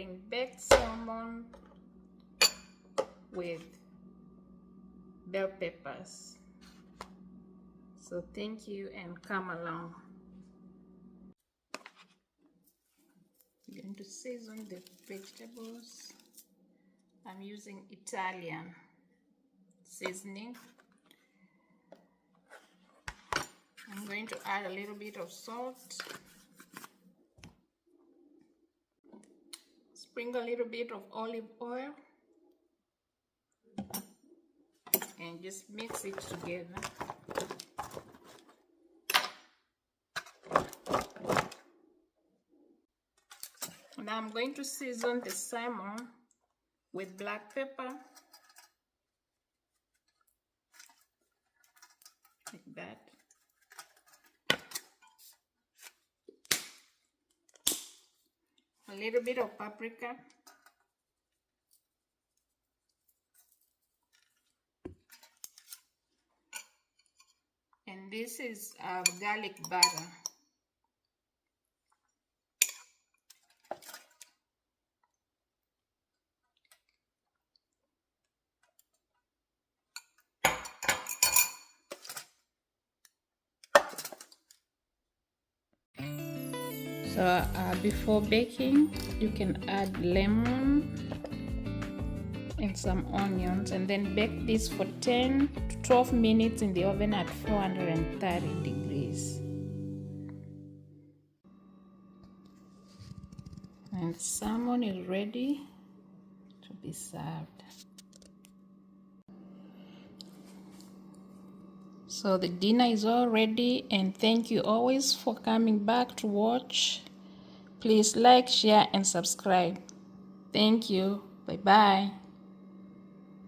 preparing baked salmon with bell peppers. So thank you and come along. I'm going to season the vegetables. I'm using Italian seasoning. I'm going to add a little bit of salt. Sprinkle a little bit of olive oil. And just mix it together. Now I'm going to season the salmon with black pepper, like that. A little bit of paprika. And this is garlic butter. So before baking, you can add lemon and some onions, and then bake this for 10 to 12 minutes in the oven at 430 degrees. And salmon is ready to be served. So the dinner is all ready, and thank you always for coming back to watch. Please like, share, and subscribe. Thank you. Bye-bye.